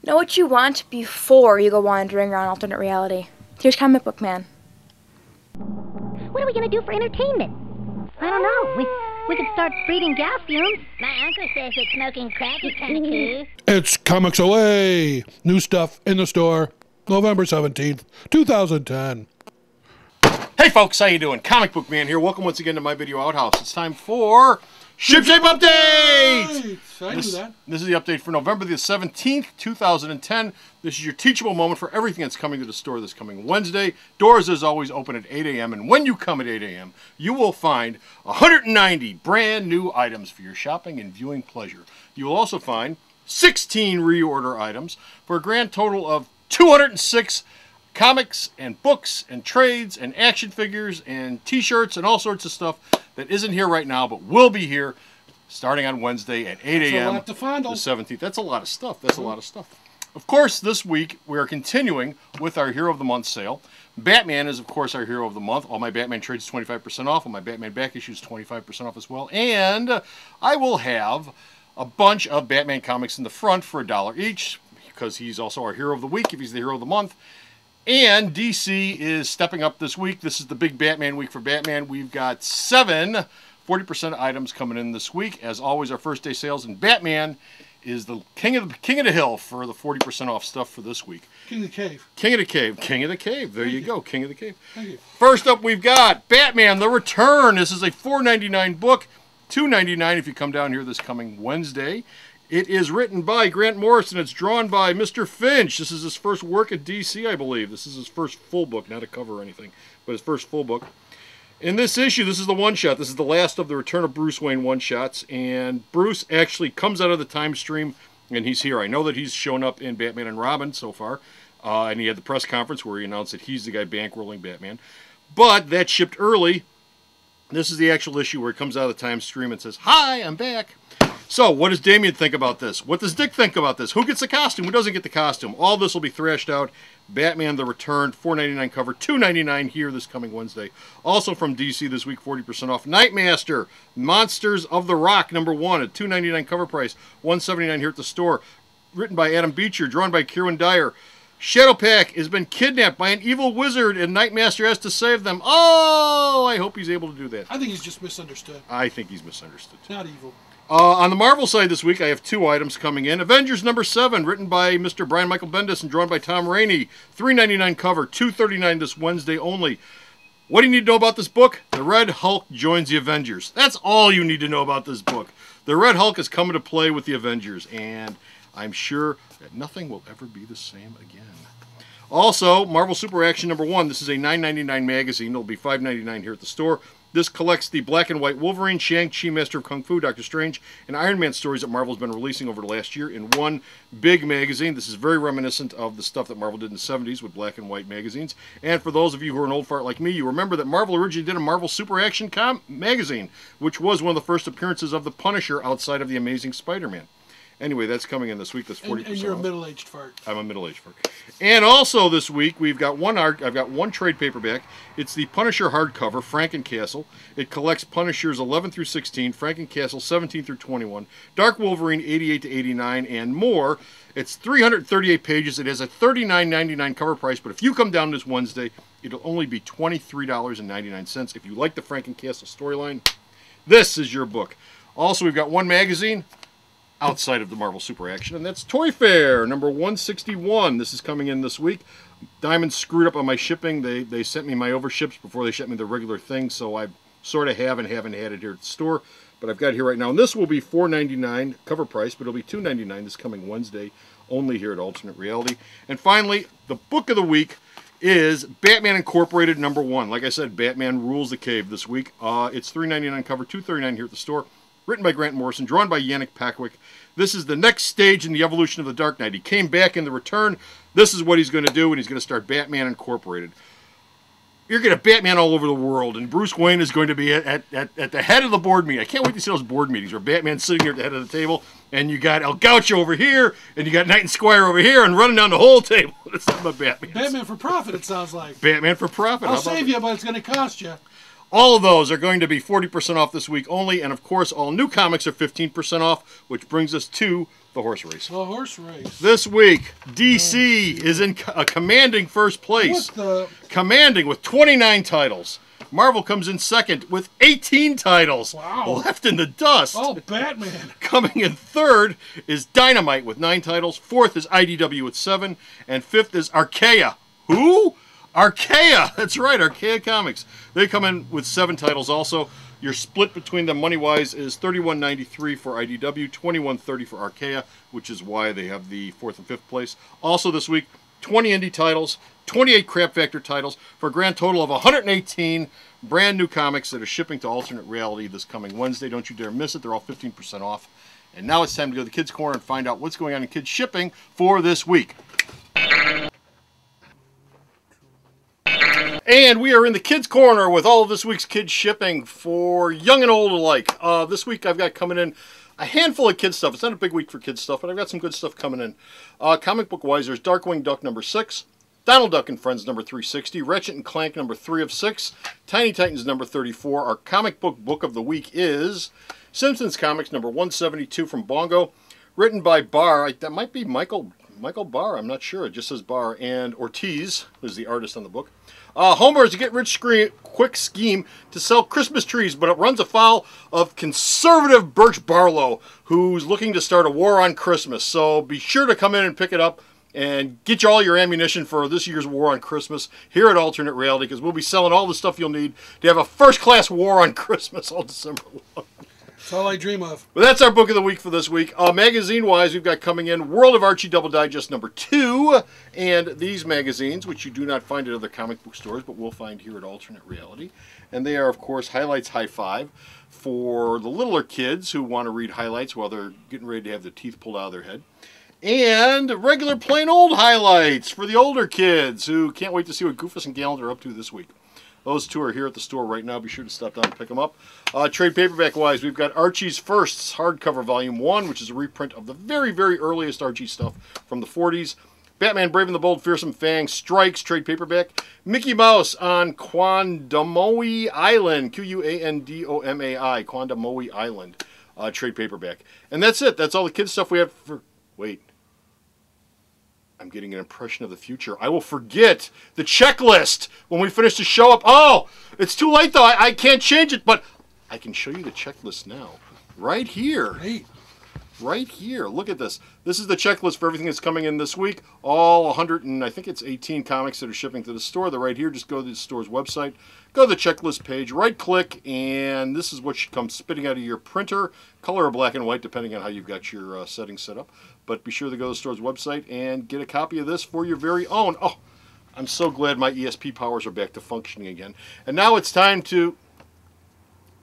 Know what you want before you go wandering around alternate reality. Here's Comic Book Man. What are we going to do for entertainment? I don't know. We could start breathing gas fumes. My uncle says that smoking crack is kind of cool. It's Comics Away! New stuff in the store, November 17th, 2010. Hey folks, how you doing? Comic Book Man here. Welcome once again to my video outhouse. It's time for Shipshape Update! This is the update for November the 17th, 2010. This is your teachable moment for everything that's coming to the store this coming Wednesday. Doors, as always, open at 8 a.m. And when you come at 8 a.m., you will find 190 brand new items for your shopping and viewing pleasure. You will also find 16 reorder items for a grand total of 206 comics and books and trades and action figures and t-shirts and all sorts of stuff that isn't here right now but will be here starting on Wednesday at 8 a.m. the 17th. That's a lot of stuff. That's a lot of stuff. Of course, this week we are continuing with our Hero of the Month sale. Batman is, of course, our Hero of the Month. All my Batman trades 25% off. All my Batman back issues 25% off as well. And I will have a bunch of Batman comics in the front for $1 each because he's also our Hero of the Week if he's the Hero of the Month. And DC is stepping up this week. This is the big Batman week for Batman. We've got 7 40% items coming in this week. As always, our first day sales, and Batman is the king of the hill for the 40% off stuff for this week. King of the Cave. King of the Cave. King of the Cave. There you go. King of the Cave. Thank you. First up, we've got Batman: The Return. This is a $4.99 book, $2.99 if you come down here this coming Wednesday. It is written by Grant Morrison. It's drawn by Mr. Finch. This is his first work at DC, I believe. This is his first full book, not a cover or anything, but his first full book. In this issue, this is the one-shot. This is the last of the Return of Bruce Wayne one-shots, and Bruce actually comes out of the time stream, and he's here. I know that he's shown up in Batman and Robin so far, and he had the press conference where he announced that he's the guy bankrolling Batman. But that shipped early. This is the actual issue where he comes out of the time stream and says, "Hi, I'm back." So, what does Damien think about this? What does Dick think about this? Who gets the costume? Who doesn't get the costume? All this will be thrashed out. Batman: The Return, $4.99 cover, $2.99 here this coming Wednesday. Also from DC this week, 40% off. Nightmaster, Monsters of the Rock, #1 at $2.99 cover price, $1.79 here at the store. Written by Adam Beecher, drawn by Kieran Dyer. Shadowpack has been kidnapped by an evil wizard, and Nightmaster has to save them. Oh, I hope he's able to do that. I think he's just misunderstood. I think he's misunderstood. Not evil. On the Marvel side this week, I have 2 items coming in. Avengers #7, written by Mr. Brian Michael Bendis and drawn by Tom Rainey. $3.99 cover, $2.39 this Wednesday only. What do you need to know about this book? The Red Hulk joins the Avengers. That's all you need to know about this book. The Red Hulk is coming to play with the Avengers, and I'm sure that nothing will ever be the same again. Also, Marvel Super Action #1. This is a $9.99 magazine. It'll be $5.99 here at the store. This collects the black and white Wolverine, Shang-Chi, Master of Kung Fu, Doctor Strange, and Iron Man stories that Marvel's been releasing over the last year in one big magazine. This is very reminiscent of the stuff that Marvel did in the 70s with black and white magazines. And for those of you who are an old fart like me, you remember that Marvel originally did a Marvel Super Action magazine, which was one of the first appearances of the Punisher outside of the Amazing Spider-Man. Anyway, that's coming in this week. That's 40%. And you're a middle-aged fart. I'm a middle-aged fart. And also this week, I've got one trade paperback. It's the Punisher hardcover, Frankencastle. It collects Punishers 11 through 16, Frankencastle 17 through 21, Dark Wolverine 88 to 89, and more. It's 338 pages. It has a $39.99 cover price, but if you come down this Wednesday, it'll only be $23.99. If you like the Frankencastle storyline, this is your book. Also, we've got one magazine outside of the Marvel Super Action, and that's Toy Fair #161. This is coming in this week. Diamond screwed up on my shipping. They sent me my overships before they sent me the regular thing, so I sort of haven't had it here at the store, but I've got it here right now. And this will be $4.99 cover price, but it'll be $2.99 this coming Wednesday, only here at Alternate Reality. And finally, the book of the week is Batman Incorporated #1. Like I said, Batman rules the cave this week. It's $3.99 cover, $2.39 here at the store. Written by Grant Morrison, drawn by Yannick Packwick. This is the next stage in the evolution of the Dark Knight. He came back in The Return. This is what he's going to do, and he's going to start Batman Incorporated. You're going to Batman all over the world, and Bruce Wayne is going to be at the head of the board meeting. I can't wait to see those board meetings where Batman's sitting here at the head of the table, and you got El Gaucho over here, and you got Knight and Squire over here, and running down the whole table. It's not about Batman. Batman for profit, it sounds like. Batman for profit. I'll save you, but it's going to cost you. All of those are going to be 40% off this week only, and of course, all new comics are 15% off, which brings us to the horse race. The horse race. This week, DC is in a commanding first place. Commanding with 29 titles. Marvel comes in second with 18 titles. Wow. Left in the dust. Oh, Batman. Coming in third is Dynamite with 9 titles. Fourth is IDW with 7. And fifth is Archaea. Who? Archaea. That's right, Archaea Comics. They come in with 7 titles also. Your split between them money-wise is $31.93 for IDW, $21.30 for Archaea, which is why they have the 4th and 5th place. Also this week, 20 indie titles, 28 Crap Factor titles, for a grand total of 118 brand new comics that are shipping to Alternate Reality this coming Wednesday. Don't you dare miss it. They're all 15% off. And now it's time to go to the Kids Corner and find out what's going on in kids shipping for this week. And we are in the Kids Corner with all of this week's kids shipping for young and old alike. This week I've got coming in a handful of kids stuff. It's not a big week for kids stuff, but I've got some good stuff coming in. Comic book-wise, there's Darkwing Duck number 6, Donald Duck and Friends number 360, Ratchet and Clank number 3 of 6, Tiny Titans number 34. Our comic book of the week is Simpsons Comics number 172 from Bongo, written by Barr. That might be Michael Barr, I'm not sure. It just says Barr. And Ortiz is the artist on the book. Homer's get-rich-quick scheme to sell Christmas trees, but it runs afoul of conservative Birch Barlow, who's looking to start a war on Christmas. So be sure to come in and pick it up and get you all your ammunition for this year's war on Christmas here at Alternate Reality, because we'll be selling all the stuff you'll need to have a first-class war on Christmas all December long. That's all I dream of. Well, that's our book of the week for this week. Magazine-wise, we've got coming in World of Archie Double Digest number 2, and these magazines, which you do not find at other comic book stores, but we'll find here at Alternate Reality. And they are, of course, Highlights High Five for the littler kids who want to read highlights while they're getting ready to have their teeth pulled out of their head. And regular plain old highlights for the older kids who can't wait to see what Goofus and Gallant are up to this week. Those two are here at the store right now. Be sure to stop down and pick them up. Trade paperback-wise, we've got Archie's Firsts hardcover volume 1, which is a reprint of the very, very earliest Archie stuff from the 40s. Batman Brave and the Bold Fearsome Fang Strikes, trade paperback. Mickey Mouse on Quandamoe Island, Quandomai, Quandamoe Island, trade paperback. And that's it. That's all the kids' stuff we have for... Wait. I'm getting an impression of the future. I will forget the checklist when we finish the show up. Oh, it's too late, though. I can't change it, but I can show you the checklist now. Right here. Hey. Right here. Look at this. This is the checklist for everything that's coming in this week. All 100 and I think it's 18 comics that are shipping to the store. They're right here. Just go to the store's website. Go to the checklist page. Right-click, and this is what should come spitting out of your printer. Color or black and white, depending on how you've got your settings set up. But be sure to go to the store's website and get a copy of this for your very own. Oh, I'm so glad my ESP powers are back to functioning again. And now it's time to...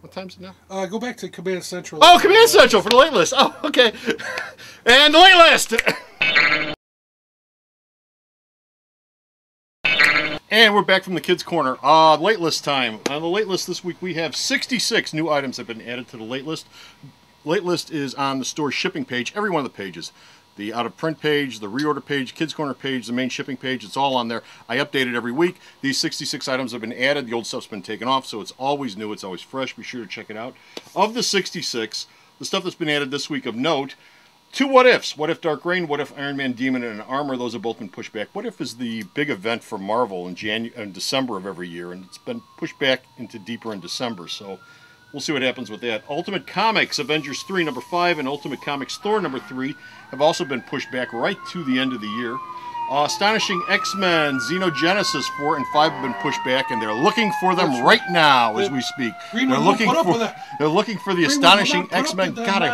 What time is it now? Go back to Command Central. Oh, Command Central for the late list. Oh, okay. And the late list. And we're back from the Kids Corner. Late list time. On the late list this week, we have 66 new items that have been added to the late list. Late list is on the store shipping page, every one of the pages. The out-of-print page, the reorder page, Kids Corner page, the main shipping page, it's all on there. I update it every week. These 66 items have been added. The old stuff's been taken off, so it's always new. It's always fresh. Be sure to check it out. Of the 66, the stuff that's been added this week of note, 2 What Ifs. What If Dark Reign, What If Iron Man Demon and Armor. Those have both been pushed back. What If is the big event for Marvel in December of every year, and it's been pushed back into deeper in December, so... We'll see what happens with that. Ultimate Comics, Avengers 3, number 5, and Ultimate Comics Thor, number 3, have also been pushed back right to the end of the year. Astonishing X-Men, Xenogenesis 4 and 5 have been pushed back, and they're looking for them right now as we speak. They're looking for the Astonishing X-Men. God,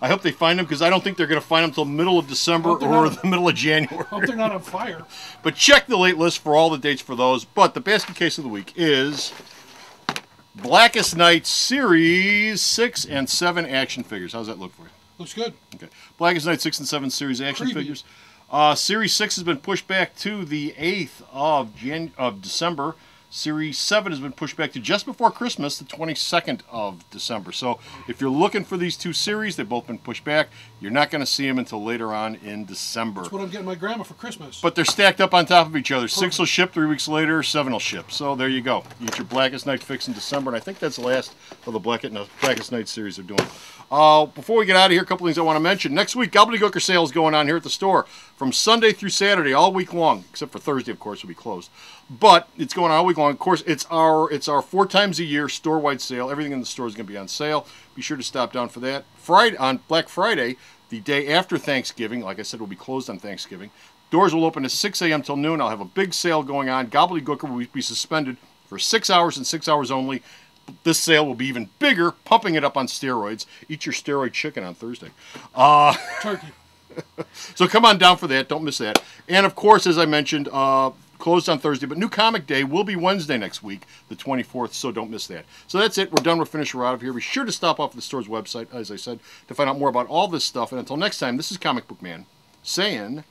I hope they find them, because I don't think they're going to find them until middle of December or the middle of January. I hope they're not on fire. But check the late list for all the dates for those. But the basket case of the week is... Blackest Night Series 6 and 7 action figures. How's that look for you? Looks good. Okay. Blackest Night 6 and 7 series action figures. Series 6 has been pushed back to the 8th of December. Series 7 has been pushed back to just before Christmas, the 22nd of December. So if you're looking for these two series, they've both been pushed back. You're not going to see them until later on in December. That's what I'm getting my grandma for Christmas. But they're stacked up on top of each other. 6 will ship 3 weeks later, 7 will ship. So there you go. You get your Blackest Night fix in December, and I think that's the last of the Blackest Night series they're doing. Before we get out of here, a couple things I want to mention. Next week, Gobbledygooker sale is going on here at the store from Sunday through Saturday, all week long, except for Thursday, of course, will be closed. But it's going on all week long. Of course, it's our 4 times a year store-wide sale. Everything in the store is going to be on sale. Be sure to stop down for that. On Black Friday, the day after Thanksgiving, like I said, will be closed on Thanksgiving. Doors will open at 6 a.m. till noon. I'll have a big sale going on. Gobbledygooker will be suspended for 6 hours and 6 hours only. This sale will be even bigger, pumping it up on steroids. Eat your steroid chicken on Thursday. Turkey. So come on down for that. Don't miss that. And, of course, as I mentioned, closed on Thursday, but New Comic Day will be Wednesday next week, the 24th, so don't miss that. So that's it. We're done. We're finished. We're out of here. Be sure to stop off at the store's website, as I said, to find out more about all this stuff. And until next time, this is Comic Book Man saying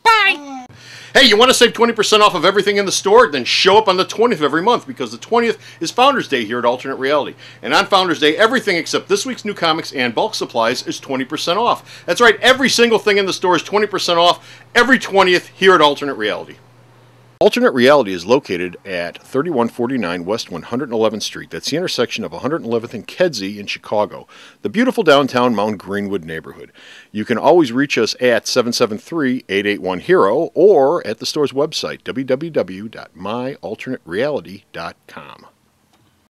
bye. Hey, you want to save 20% off of everything in the store? Then show up on the 20th of every month, because the 20th is Founders Day here at Alternate Reality. And on Founders Day, everything except this week's new comics and bulk supplies is 20% off. That's right, every single thing in the store is 20% off every 20th here at Alternate Reality. Alternate Reality is located at 3149 West 111th Street. That's the intersection of 111th and Kedzie in Chicago, the beautiful downtown Mount Greenwood neighborhood. You can always reach us at 773-881-HERO or at the store's website, www.myalternatereality.com.